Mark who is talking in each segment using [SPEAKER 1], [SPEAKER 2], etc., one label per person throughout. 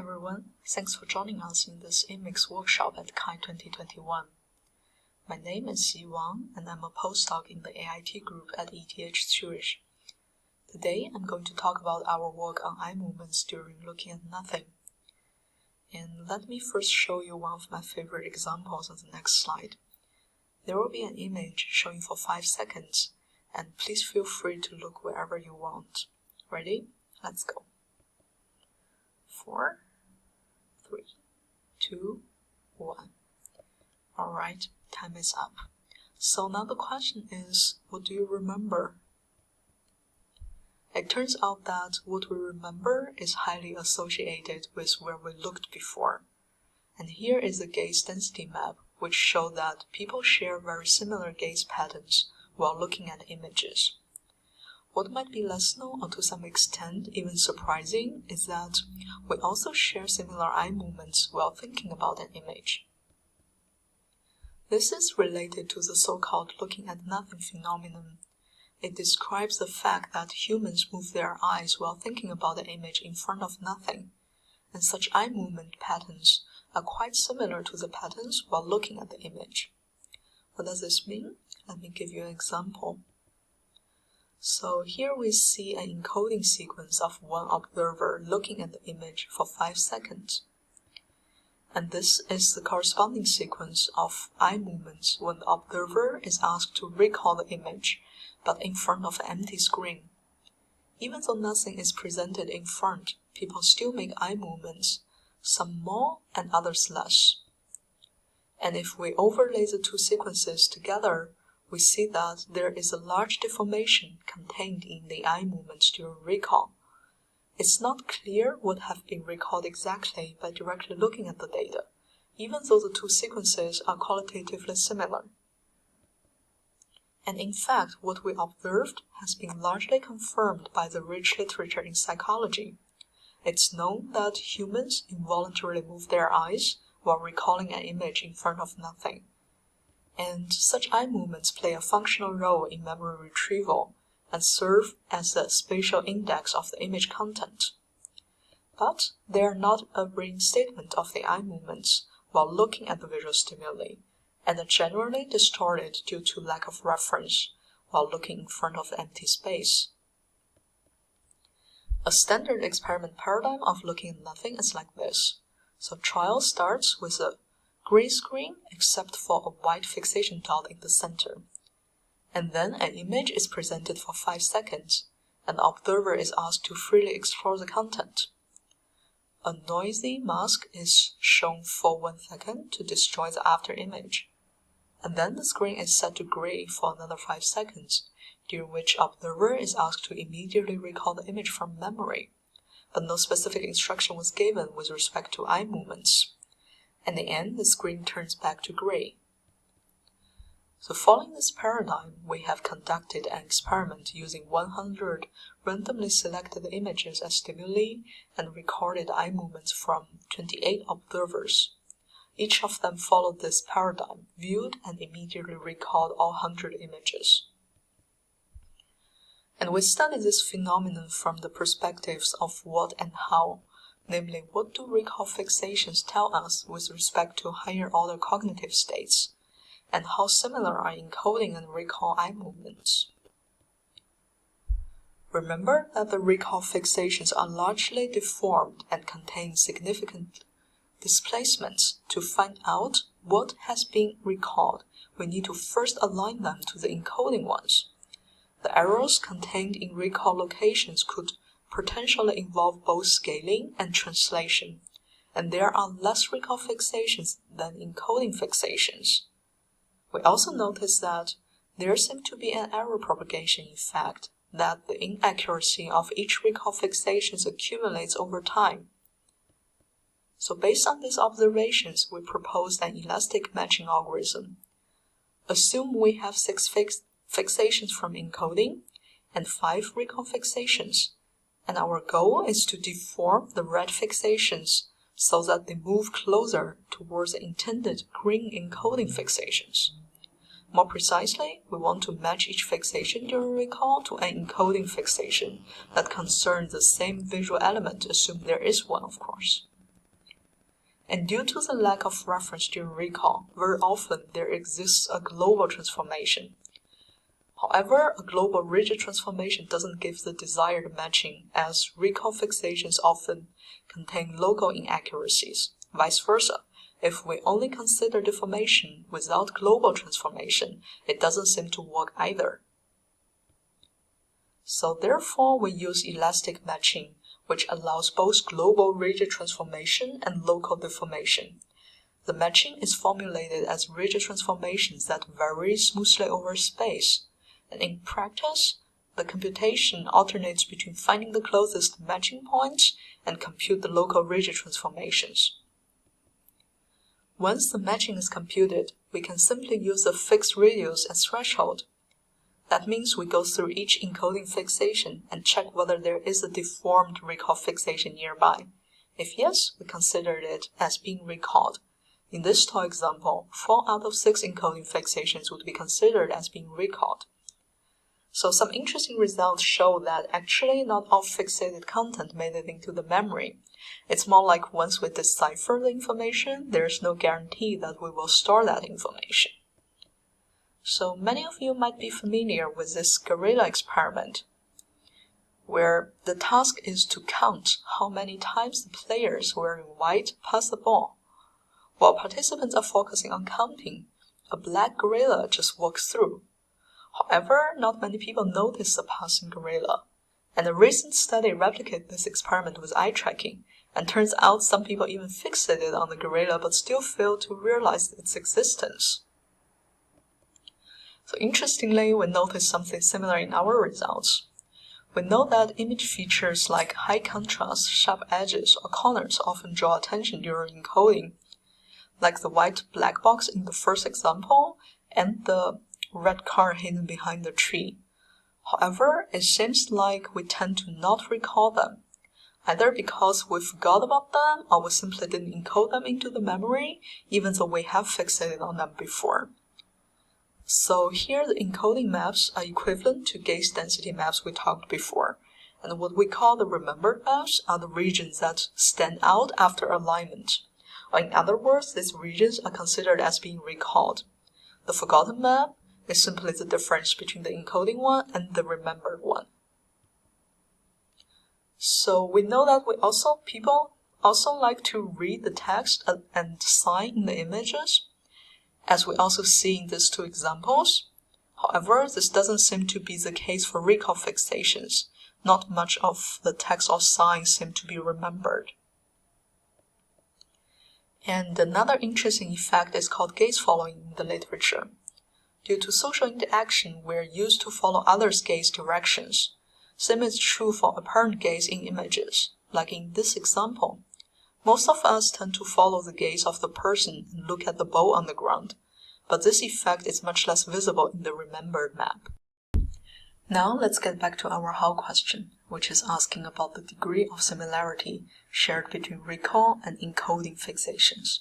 [SPEAKER 1] everyone, thanks for joining us in this EMICS workshop at CHI'21. My name is CHI'21 and I'm a postdoc in the AIT group at ETH Zurich. Today I'm going to talk about our work on eye movements during looking at nothing. And let me first show you one of my favorite examples on the next slide. There will be an image showing for 5 seconds, and please feel free to look wherever you want. Ready? Let's go. 4, 3, 2, 1. Alright, time is up. So now the question is, what do you remember? It turns out that what we remember is highly associated with where we looked before. And here is a gaze density map which shows that people share very similar gaze patterns while looking at images. What might be less known or to some extent even surprising is that we also share similar eye movements while thinking about an image. This is related to the so-called looking at nothing phenomenon. It describes the fact that humans move their eyes while thinking about an image in front of nothing, and such eye movement patterns are quite similar to the patterns while looking at the image. What does this mean? Let me give you an example. So here we see an encoding sequence of one observer looking at the image for 5 seconds. And this is the corresponding sequence of eye movements when the observer is asked to recall the image, but in front of an empty screen. Even though nothing is presented in front, people still make eye movements, some more and others less. And if we overlay the two sequences together, we see that there is a large deformation contained in the eye movements during recall. It's not clear what have been recalled exactly by directly looking at the data, even though the two sequences are qualitatively similar. And in fact, what we observed has been largely confirmed by the rich literature in psychology. It's known that humans involuntarily move their eyes while recalling an image in front of nothing. And such eye movements play a functional role in memory retrieval and serve as a spatial index of the image content. But they are not a reinstatement of the eye movements while looking at the visual stimuli, and are generally distorted due to lack of reference while looking in front of empty space. A standard experiment paradigm of looking at nothing is like this. So trial starts with a green screen except for a white fixation dot in the center. And then an image is presented for 5 seconds, and the observer is asked to freely explore the content. A noisy mask is shown for 1 second to destroy the after image. And then the screen is set to gray for another 5 seconds, during which the observer is asked to immediately recall the image from memory, but no specific instruction was given with respect to eye movements. In the end, the screen turns back to gray. So following this paradigm, we have conducted an experiment using 100 randomly selected images as stimuli and recorded eye movements from 28 observers. Each of them followed this paradigm, viewed and immediately recalled all 100 images. And we studied this phenomenon from the perspectives of what and how. Namely, what do recall fixations tell us with respect to higher-order cognitive states, and how similar are encoding and recall eye movements? Remember that the recall fixations are largely deformed and contain significant displacements. To find out what has been recalled, we need to first align them to the encoding ones. The errors contained in recall locations could potentially involve both scaling and translation, and there are less recall fixations than encoding fixations. We also noticed that there seemed to be an error propagation effect, that the inaccuracy of each recall fixation accumulates over time. So based on these observations, we proposed an elastic matching algorithm. Assume we have 6 fixations from encoding and 5 recall fixations, and our goal is to deform the red fixations so that they move closer towards the intended green encoding fixations. More precisely, we want to match each fixation during recall to an encoding fixation that concerns the same visual element, assume there is one, of course. And due to the lack of reference during recall, very often there exists a global transformation. However, a global rigid transformation doesn't give the desired matching, as recall fixations often contain local inaccuracies. Vice versa, if we only consider deformation without global transformation, it doesn't seem to work either. So therefore, we use elastic matching, which allows both global rigid transformation and local deformation. The matching is formulated as rigid transformations that vary smoothly over space, and in practice, the computation alternates between finding the closest matching points and compute the local rigid transformations. Once the matching is computed, we can simply use a fixed radius as threshold. That means we go through each encoding fixation and check whether there is a deformed recall fixation nearby. If yes, we consider it as being recalled. In this toy example, 4 out of 6 encoding fixations would be considered as being recalled. So some interesting results show that actually not all fixated content made it into the memory. It's more like once we decipher the information, there's no guarantee that we will store that information. So many of you might be familiar with this gorilla experiment, where the task is to count how many times the players wearing white pass the ball. While participants are focusing on counting, a black gorilla just walks through. However, not many people notice the passing gorilla, and a recent study replicated this experiment with eye tracking, and turns out some people even fixated on the gorilla but still fail to realize its existence. So interestingly, we noticed something similar in our results. We know that image features like high contrast, sharp edges, or corners often draw attention during encoding, like the white black box in the first example and the red car hidden behind the tree. However, it seems like we tend to not recall them, either because we forgot about them or we simply didn't encode them into the memory, even though we have fixated on them before. So here the encoding maps are equivalent to gaze density maps we talked before, and what we call the remembered maps are the regions that stand out after alignment. Or in other words, these regions are considered as being recalled. The forgotten map is simply the difference between the encoding one and the remembered one. So we know that people also like to read the text and sign in the images, as we also see in these 2 examples. However, this doesn't seem to be the case for recall fixations. Not much of the text or signs seem to be remembered. And another interesting effect is called gaze following in the literature. Due to social interaction, we are used to follow others' gaze directions. Same is true for apparent gaze in images. Like in this example, most of us tend to follow the gaze of the person and look at the ball on the ground, but this effect is much less visible in the remembered map. Now let's get back to our how question, which is asking about the degree of similarity shared between recall and encoding fixations.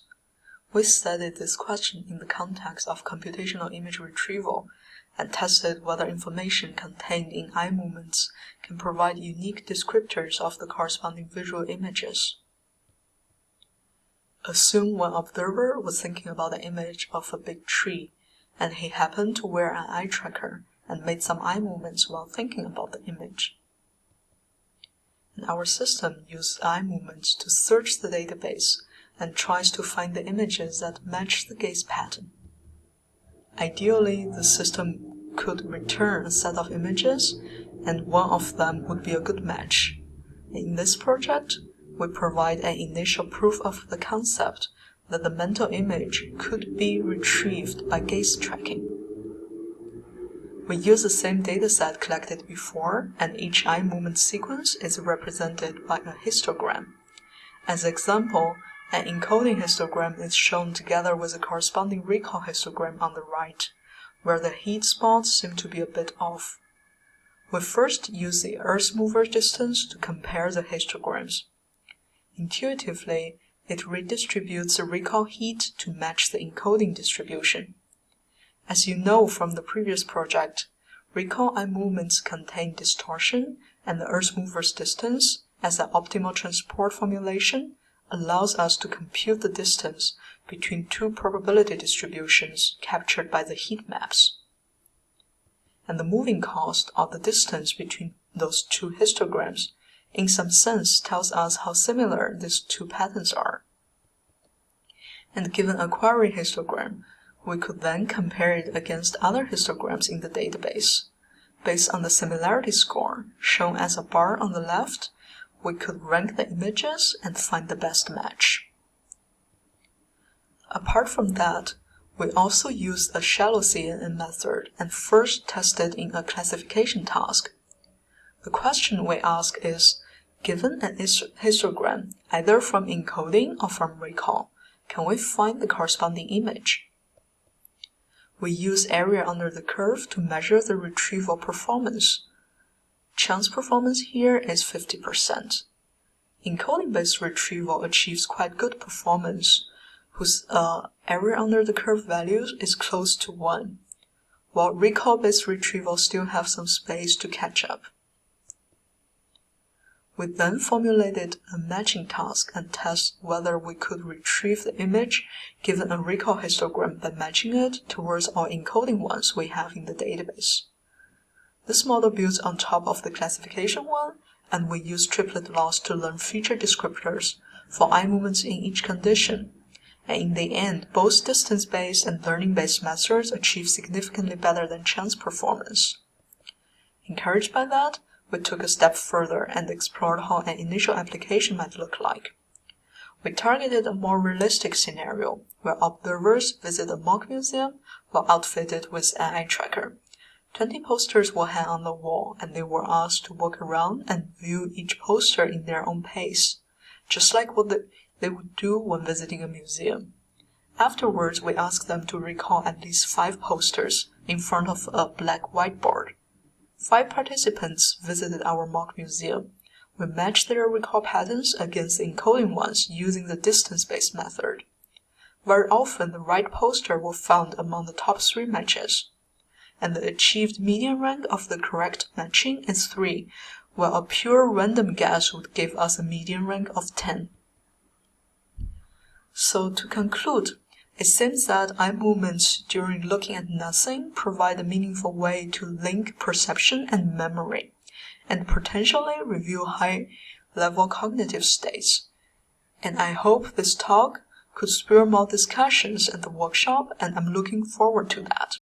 [SPEAKER 1] We studied this question in the context of computational image retrieval and tested whether information contained in eye movements can provide unique descriptors of the corresponding visual images. Assume one observer was thinking about the image of a big tree, and he happened to wear an eye tracker and made some eye movements while thinking about the image. And our system uses eye movements to search the database and tries to find the images that match the gaze pattern. Ideally, the system could return a set of images, and one of them would be a good match. In this project, we provide an initial proof of the concept that the mental image could be retrieved by gaze tracking. We use the same dataset collected before, and each eye movement sequence is represented by a histogram. As an example, an encoding histogram is shown together with a corresponding recall histogram on the right, where the heat spots seem to be a bit off. We first use the Earth mover distance to compare the histograms. Intuitively, it redistributes the recall heat to match the encoding distribution. As you know from the previous project, recall eye movements contain distortion, and the Earth mover's distance, as an optimal transport formulation, allows us to compute the distance between two probability distributions captured by the heat maps. And the moving cost of the distance between those two histograms in some sense tells us how similar these two patterns are. And given a query histogram, we could then compare it against other histograms in the database. Based on the similarity score, shown as a bar on the left, we could rank the images and find the best match. Apart from that, we also used a shallow CNN method and first tested in a classification task. The question we ask is, given an histogram, either from encoding or from recall, can we find the corresponding image? We use area under the curve to measure the retrieval performance. Chance performance here is 50%. Encoding-based retrieval achieves quite good performance, whose area under the curve value is close to 1, while recall-based retrieval still have some space to catch up. We then formulated a matching task and tested whether we could retrieve the image given a recall histogram by matching it towards our encoding ones we have in the database. This model builds on top of the classification one, and we use triplet loss to learn feature descriptors for eye movements in each condition. And in the end, both distance-based and learning-based methods achieve significantly better than chance performance. Encouraged by that, we took a step further and explored how an initial application might look like. We targeted a more realistic scenario where observers visit a mock museum while outfitted with an eye tracker. 20 posters were hung on the wall, and they were asked to walk around and view each poster in their own pace, just like what they would do when visiting a museum. Afterwards, we asked them to recall at least 5 posters in front of a black whiteboard. 5 participants visited our mock museum. We matched their recall patterns against the encoding ones using the distance-based method. Very often, the right poster was found among the top 3 matches, and the achieved median rank of the correct matching is 3, while a pure random guess would give us a median rank of 10. So to conclude, it seems that eye movements during looking at nothing provide a meaningful way to link perception and memory, and potentially review high-level cognitive states. And I hope this talk could spur more discussions at the workshop, and I'm looking forward to that.